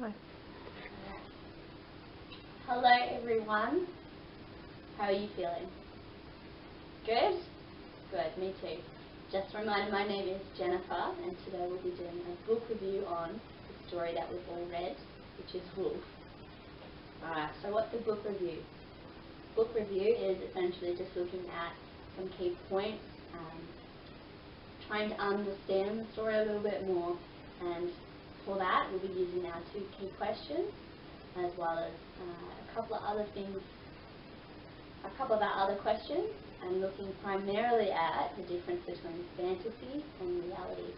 Nice. Hello everyone. How are you feeling? Good? Good, me too. Just a reminder, my name is Jennifer, and today we'll be doing a book review on the story that we've all read, which is Wolf. Alright, so what's a book review? Book review is essentially just looking at some key points, trying to understand the story a little bit more, and for that we'll be using our 2 key questions, as well as a couple of other things, a couple of our other questions, and looking primarily at the difference between fantasy and reality.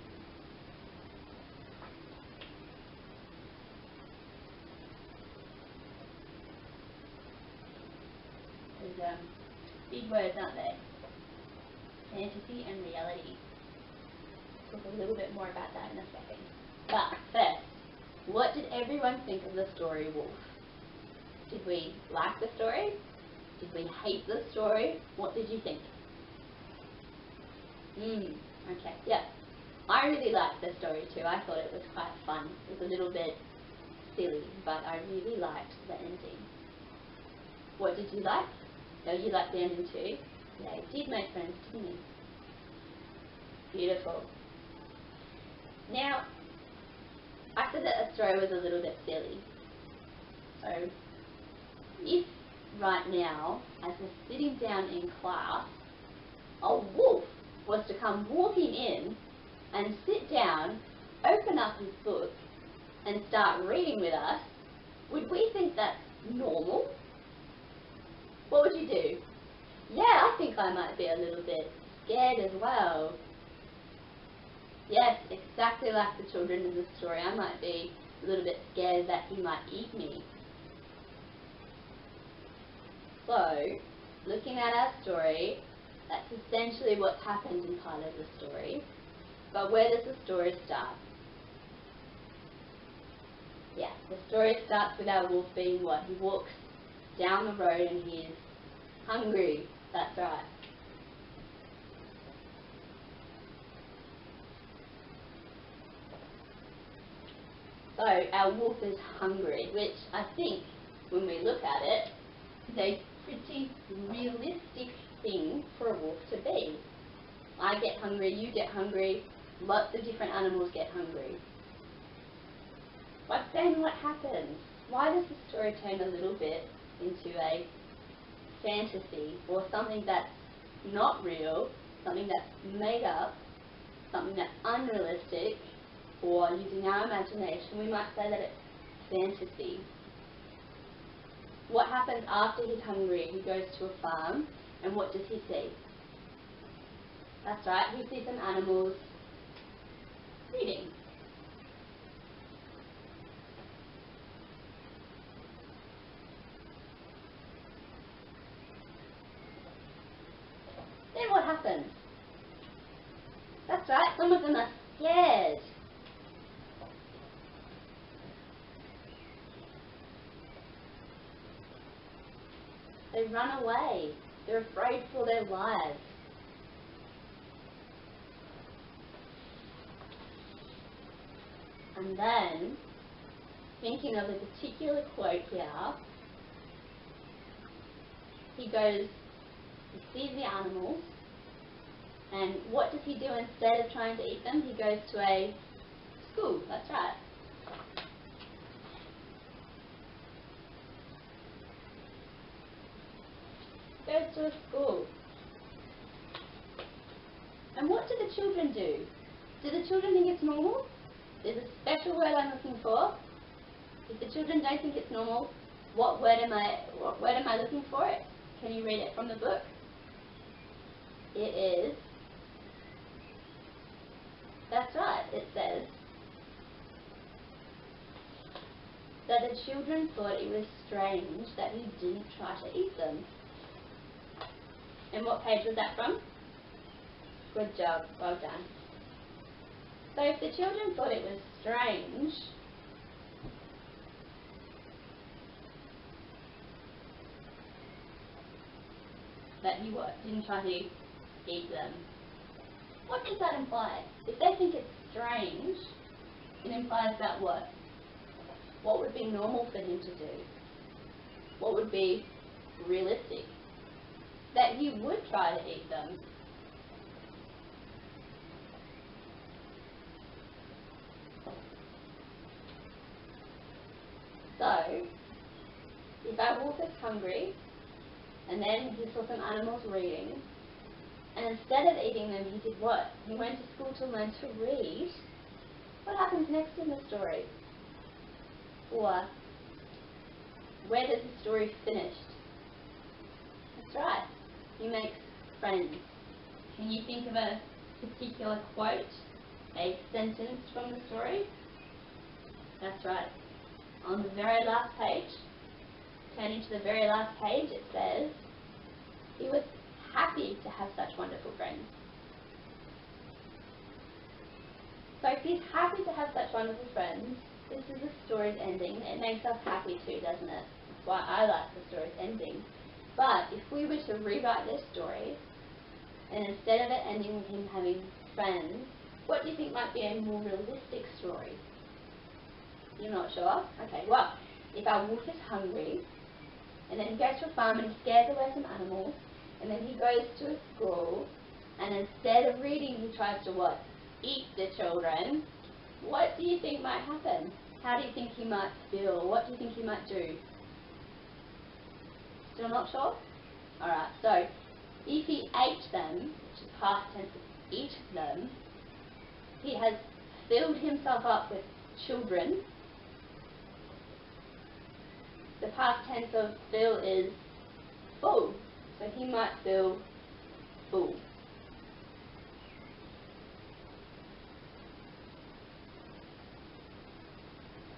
There's big words, aren't they? Fantasy and reality. We'll talk a little bit more about that in a second. But first, what did everyone think of the story Wolf? Did we like the story? Did we hate the story? What did you think? Okay, yeah. I really liked the story too. I thought it was quite fun. It was a little bit silly, but I really liked the ending. What did you like? No, you liked the ending too? Yeah, you did make friends, didn't you? Beautiful. Now, I said that the story was a little bit silly. So, if right now, as we're sitting down in class, a wolf was to come walking in and sit down, open up his book, and start reading with us, would we think that's normal? What would you do? Yeah, I think I might be a little bit scared as well. Yes, exactly like the children in the story, I might be a little bit scared that he might eat me. So, looking at our story, that's essentially what's happened in part of the story. But where does the story start? Yeah, the story starts with our wolf being what? He walks down the road and he is hungry. That's right. So our wolf is hungry, which I think, when we look at it, is a pretty realistic thing for a wolf to be. I get hungry, you get hungry, lots of different animals get hungry. But then what happens? Why does the story turn a little bit into a fantasy, or something that's not real, something that's made up, something that's unrealistic, or using our imagination, we might say that it's fantasy. What happens after he's hungry? He goes to a farm, and what does he see? That's right, he sees some animals feeding. Then what happens? That's right, some of them are scared. They run away. They're afraid for their lives. And then, thinking of a particular quote here, he sees the animals, and what does he do instead of trying to eat them? He goes to a school. That's right. Goes to a school. And what do the children do? Do the children think it's normal? There's a special word I'm looking for. If the children don't think it's normal, what word am I looking for? Can you read it from the book? It is, that's right, it says that the children thought it was strange that he didn't try to eat them. And what page was that from? Good job, well done. So if the children thought it was strange, that he didn't try to eat them, what does that imply? If they think it's strange, it implies that what? What would be normal for him to do? What would be realistic? That he would try to eat them. So, if our wolf is hungry, and then he saw some animals reading, and instead of eating them, he did what? He went to school to learn to read. What happens next in the story? Or, where does the story finish? That's right, he makes friends. Can you think of a particular quote, a sentence from the story? That's right. On the very last page, turning to the very last page, it says, he was happy to have such wonderful friends. So if he's happy to have such wonderful friends, this is the story's ending. It makes us happy too, doesn't it? That's why I like the story's ending. But if we were to rewrite this story, and instead of it ending with him having friends, what do you think might be a more realistic story? You're not sure? Okay, well, if our wolf is hungry, and then he goes to a farm and he scares away some animals, and then he goes to a school, and instead of reading he tries to what? Eat the children. What do you think might happen? How do you think he might feel? What do you think he might do? Still not sure? Alright, so if he ate them, which is past tense of eat them, he has filled himself up with children. The past tense of fill is full, so he might feel full.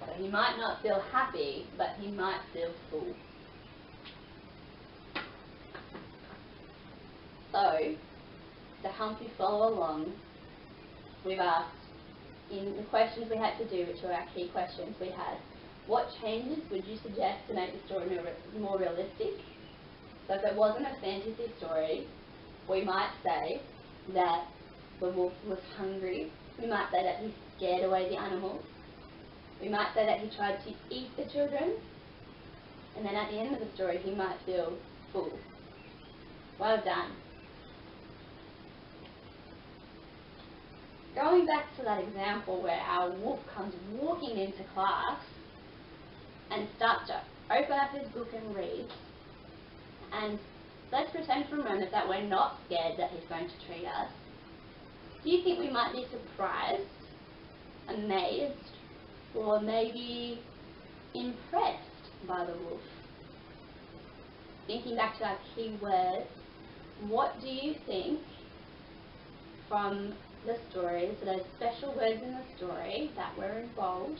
So he might not feel happy, but he might feel full. So, to help you follow along, we've asked, in the questions we had to do, which were our key questions we had, what changes would you suggest to make the story more realistic? So if it wasn't a fantasy story, we might say that the wolf was hungry. We might say that he scared away the animals. We might say that he tried to eat the children. And then at the end of the story, he might feel full. Well done. Going back to that example where our wolf comes walking into class and starts to open up his book and read, and let's pretend for a moment that we're not scared that he's going to treat us. Do you think we might be surprised, amazed, or maybe impressed by the wolf? Thinking back to our key words, what do you think from the story, so those special words in the story that were in bold,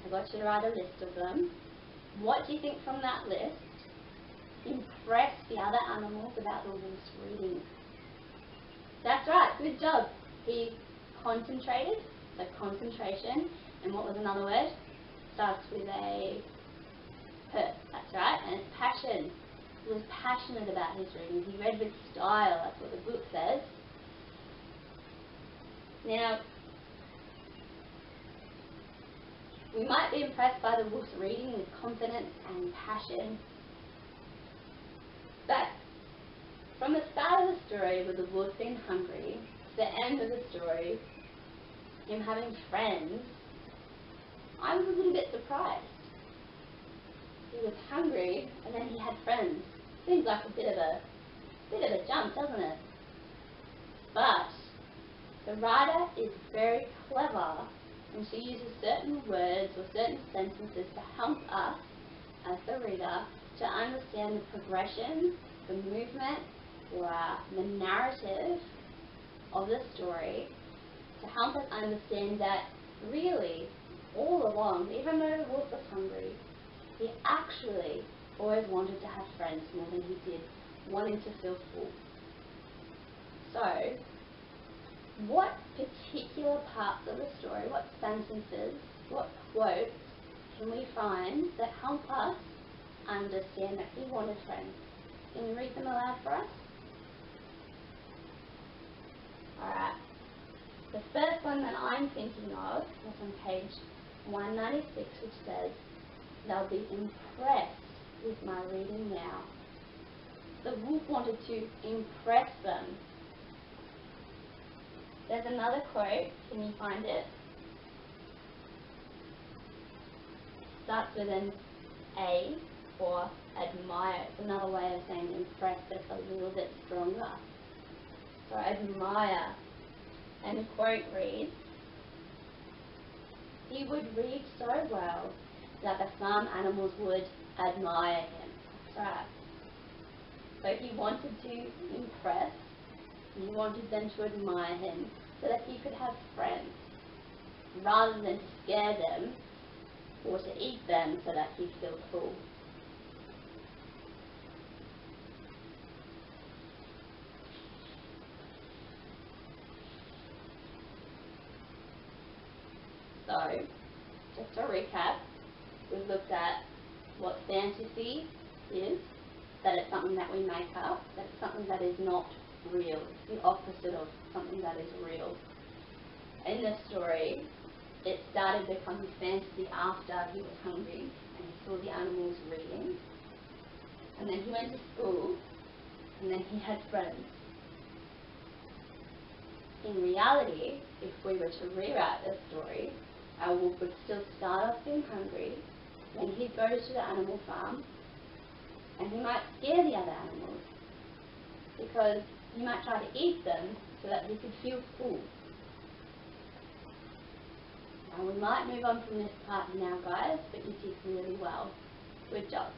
I got you to write a list of them. What do you think from that list impressed the other animals about the wolf's reading? That's right, good job. He concentrated, so concentration, and what was another word? Starts with a P, that's right, and it's passion. He was passionate about his reading. He read with style, that's what the book says. Now, we might be impressed by the wolf's reading with confidence and passion, but from the start of the story with the wolf being hungry to the end of the story, him having friends, I was a little bit surprised. He was hungry and then he had friends. Seems like a bit of a jump, doesn't it? But the writer is very clever, and she uses certain words or certain sentences to help us, as the reader, to understand the progression, the movement, or the narrative of the story, to help us understand that really, all along, even though the wolf was hungry, he actually always wanted to have friends more than he did wanting to feel full. So, what particular parts of the story, what sentences, what quotes can we find that help us understand that he wanted friends? Can you read them aloud for us? Alright. The first one that I'm thinking of is on page 196, which says, they'll be impressed with my reading now. The wolf wanted to impress them. There's another quote, can you find it? Starts with an A for admire. It's another way of saying impress, but it's a little bit stronger. So admire. And the quote reads, he would read so well that the farm animals would admire him. That's right. So he wanted to impress, he wanted them to admire him so that he could have friends, rather than to scare them or to eat them so that he'd feel full. So, just to recap, we've looked at what fantasy is, that it's something that we make up, that it's something that is not real. It's the opposite of something that is real. In this story, it started becoming fantasy after he was hungry and he saw the animals reading. And then he went to school and then he had friends. In reality, if we were to rewrite this story, our wolf would still start off being hungry, then he'd go to the animal farm and he might scare the other animals because he might try to eat them so that he could feel full. Now we might move on from this part now, guys, but you did really well. Good job.